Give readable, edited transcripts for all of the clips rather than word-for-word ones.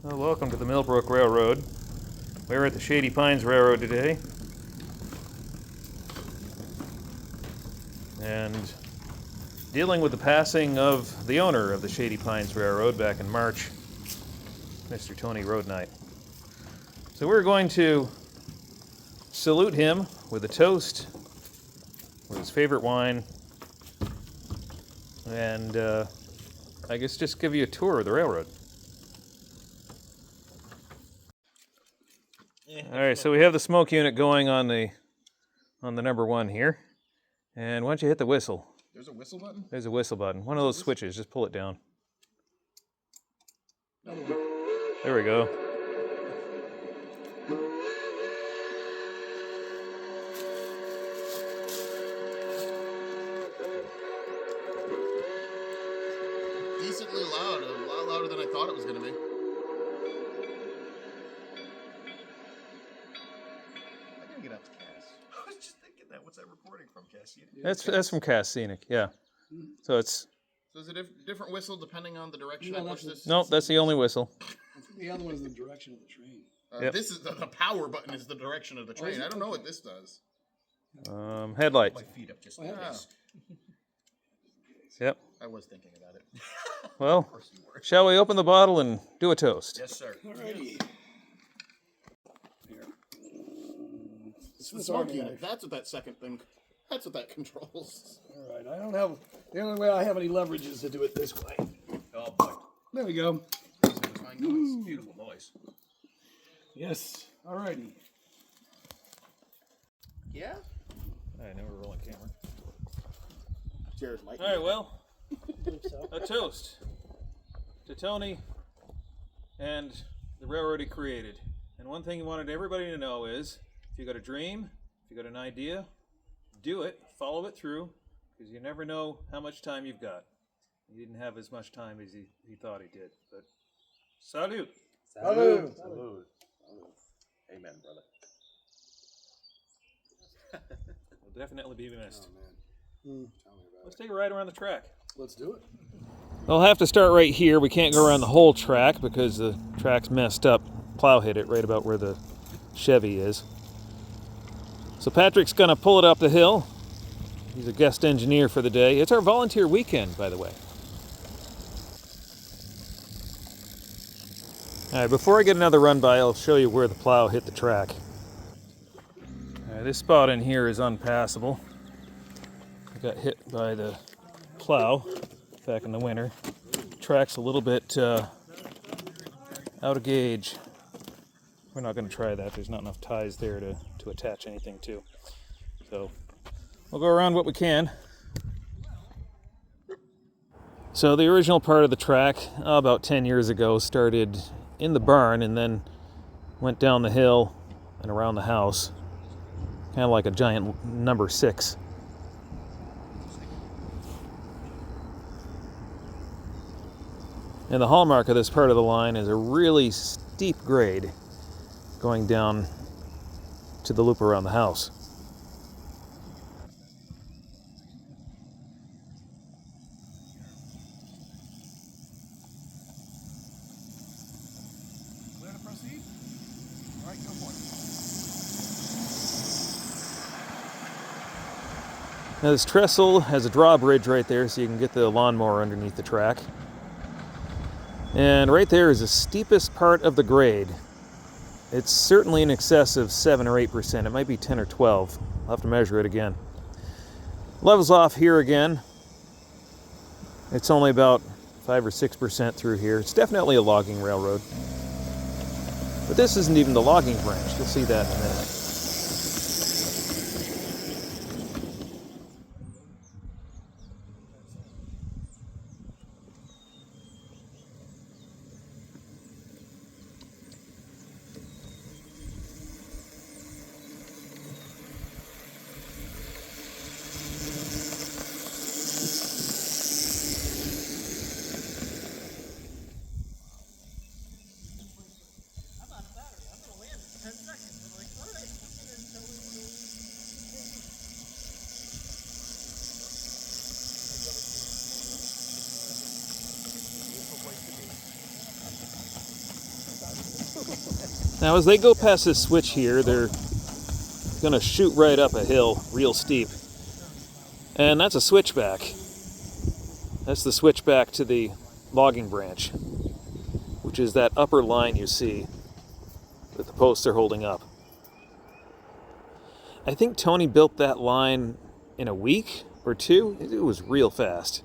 Well, welcome to the Mill Brook Railroad. We're at the Shady Pines Railroad today. And dealing with the passing of the owner of the Shady Pines Railroad back in March, Mr. Tony Roadknight. So we're going to salute him with a toast, with his favorite wine, and I guess just give you a tour of the railroad. All right, so we have the smoke unit going on the number one here. And why don't you hit the whistle? There's a whistle button? There's a whistle button. One of those switches. Just pull it down. There we go. Decently loud. A lot louder than I thought it was going to be. I gotta get out to Cass. I was just thinking that. What's that recording from, Cass? That's from Cass Scenic, yeah. So it's... So is it a different whistle depending on the direction I push this? No, that's the only whistle. I think the other one is the direction of the train. Yep. This is the power button is the direction of the train. I don't know what this does. Headlight. My feet up just Yep. I was thinking about it. Well, Of course you were. shall we open the bottle and do a toast? Yes, sir. Alrighty. Here. It's the smoke unit. That's what that second thing. That's what that controls. Alright, I don't have... The only way I have any leverage is to do it this way. Oh boy. There we go. Beautiful noise. Yes. Alrighty. Yeah? All right, now we're rolling camera. Jared might. All right, well, a toast to Tony and the railroad he created. And one thing he wanted everybody to know is, if you got a dream, if you got an idea, do it, follow it through, because you never know how much time you've got. He didn't have as much time as he thought he did, but salute. Salud. Salud. Amen, brother. Will definitely be missed. Oh, man. Tell me about Let's take a ride around the track. Let's do it. We'll have to start right here. We can't go around the whole track because the track's messed up. Plow hit it right about where the Chevy is. So Patrick's going to pull it up the hill. He's a guest engineer for the day. It's our volunteer weekend, by the way. All right, before I get another run by, I'll show you where the plow hit the track. All right, this spot in here is unpassable. I got hit by the plow back in the winter. Track's a little bit out of gauge. We're not going to try that. There's not enough ties there to attach anything to. So we'll go around what we can. So the original part of the track, about 10 years ago, started in the barn and then went down the hill and around the house. Kind of like a giant number 6. And the hallmark of this part of the line is a really steep grade going down to the loop around the house. Clear to proceed? Alright, go for it. Now this trestle has a drawbridge right there so you can get the lawnmower underneath the track. And right there is the steepest part of the grade. It's certainly in excess of 7 or 8%. It might be 10 or 12. I'll have to measure it again. Levels off here again. It's only about 5 or 6% through here. It's definitely a logging railroad. But this isn't even the logging branch. You'll see that in a minute. Now as they go past this switch here, they're going to shoot right up a hill, real steep. And that's a switchback. That's the switchback to the logging branch, which is that upper line you see that the posts are holding up. I think Tony built that line in a week or two. It was real fast.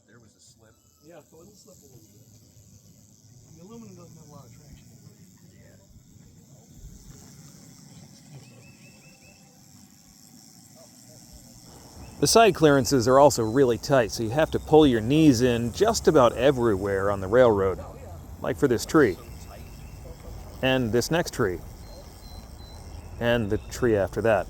There was a slip. Yeah, so it'll slip a little bit. The aluminum doesn't have a lot of traction. The side clearances are also really tight, so you have to pull your knees in just about everywhere on the railroad, like for this tree, and this next tree, and the tree after that.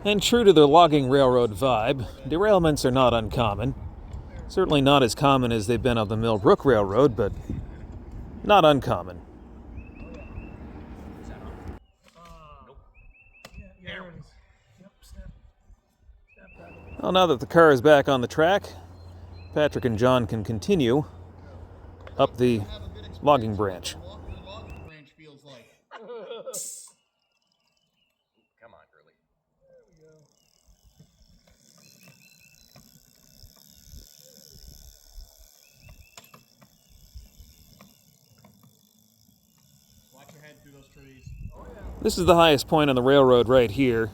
And true to the logging railroad vibe, derailments are not uncommon. Certainly not as common as they've been on the Mill Brook Railroad, but not uncommon. Well, now that the car is back on the track, Patrick and John can continue up the logging branch. Come on, Curly. There we go. Watch your head through those trees. This is the highest point on the railroad right here,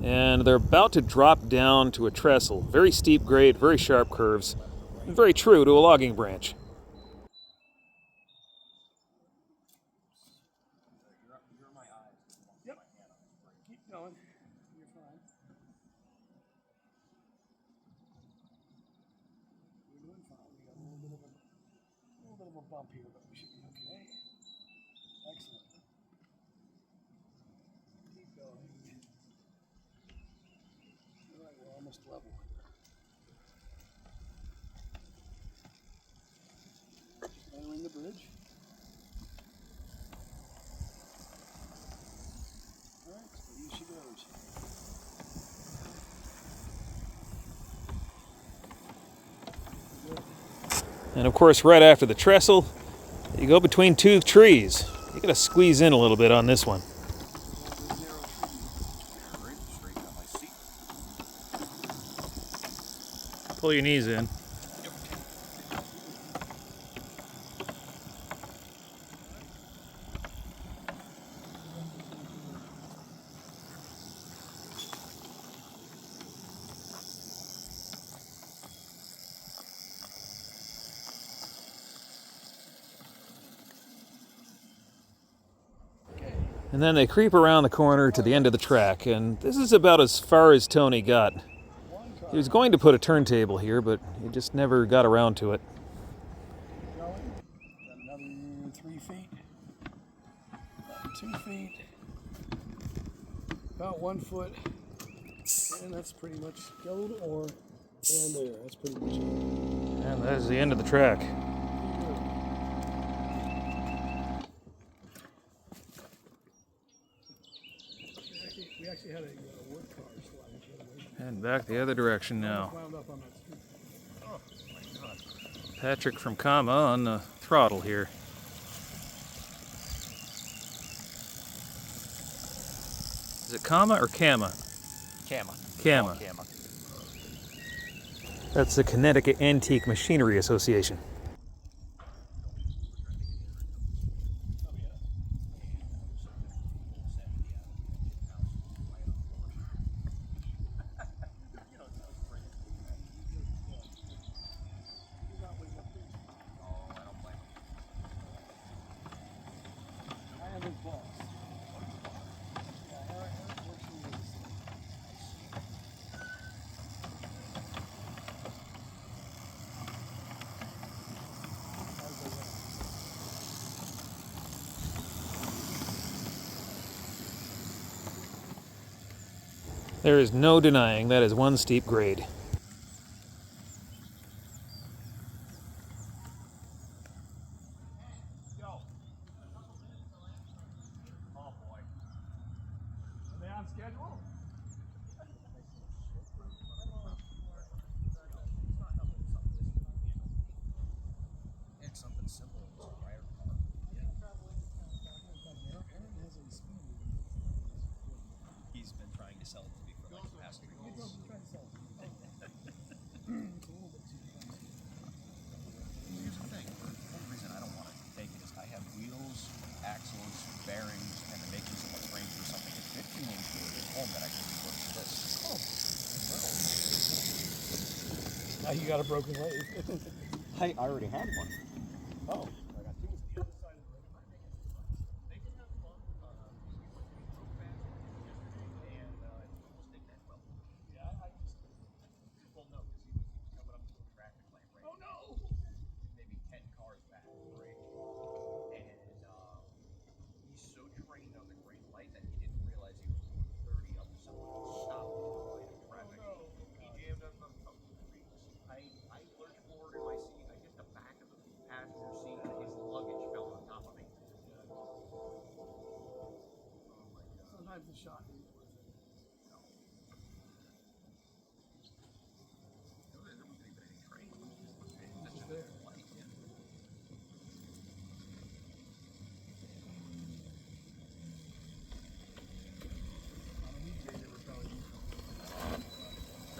and they're about to drop down to a trestle. Very steep grade, very sharp curves, and very true to a logging branch. You're my eyes. Yep. Keep going. You're fine. You're doing fine. We got a little bit of a bump here, but we should be okay. Excellent. Keep going. All right, we're almost level. Just entering the bridge. All right, so here she goes. And of course, right after the trestle, you go between two trees. You gotta squeeze in a little bit on this one. Straighten out my seat. Pull your knees in. And then they creep around the corner to the end of the track, and this is about as far as Tony got. He was going to put a turntable here, but he just never got around to it. Going. Got another 3 feet. About 2 feet. About 1 foot. And that's pretty much gold ore. And there. That's pretty much it. And that is the end of the track. We actually had a wood car slide the other way. And back the other direction now. Wound up on that street. Oh my God. Patrick from Kama on the throttle here. Is it Kama or Kama? Kama. Kama. Oh, Kama. That's the Connecticut Antique Machinery Association. There is no denying that is one steep grade. Oh boy. Are they on schedule? It's something simple. It's a prior car. He's been trying to sell it to me for like the past 3 months. Here's the thing. The only reason I don't want to take it is I have wheels, axles, bearings, and the makings of a frame for something at 15 inch wood at home that I can put to this. Now you got a broken leg. I already had one. Oh. I got two. Oh no! Maybe 10 cars back in the break. And he's so trained on the green light that he didn't realize he was doing 30 up to someone who stopped in the line of traffic. He jammed up on top of the trees. I lurched forward in my seat. I hit the back of the passenger seat and his luggage fell on top of me. Oh my god. Sometimes the shock is worth it. There wasn't even any train. That's just there. light, yeah.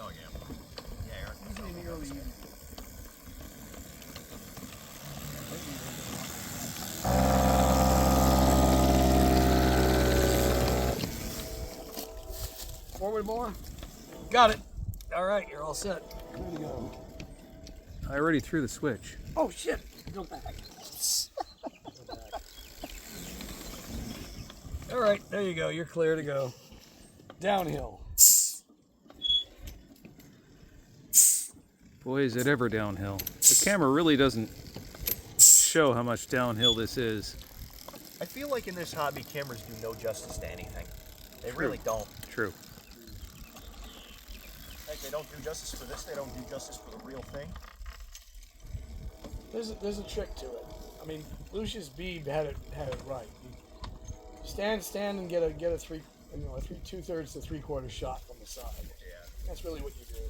Oh yeah. Yeah, Eric. Usually in the early evening. Forward more. Got it. All right, you're all set. Ready to go. I already threw the switch. Oh shit! Go back. All right, there you go. You're clear to go. Downhill. Boy, is it ever downhill. The camera really doesn't show how much downhill this is. I feel like in this hobby, cameras do no justice to anything. They really don't. True. Like they don't do justice for this. They don't do justice for the real thing. There's a trick to it. I mean, Lucius Beebe had it right. You stand and get a 2/3 to 3/4 shot from the side. Yeah. That's really what you do.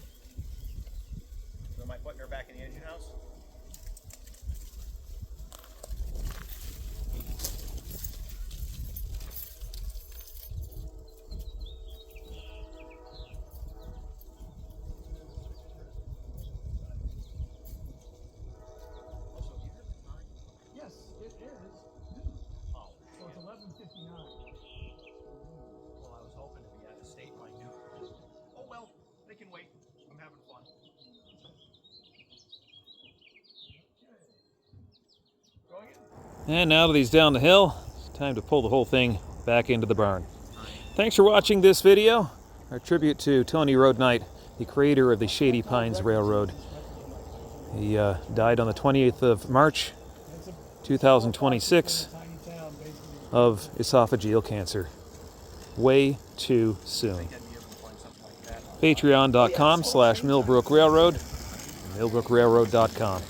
So am I putting her back in the engine house? Yes, it is. Oh, So it's 11:59. well, I was hoping to be out of state, mind you. Oh well, they can wait. I'm having fun. Going in. And now that he's down the hill, it's time to pull the whole thing back into the barn. Thanks for watching this video. Our tribute to Tony Roadknight, the creator of the Shady Pines Railroad. He died on the 28th of March, 2026, of esophageal cancer. Way too soon. Patreon.com/Mill Brook Railroad, millbrookrailroad.com.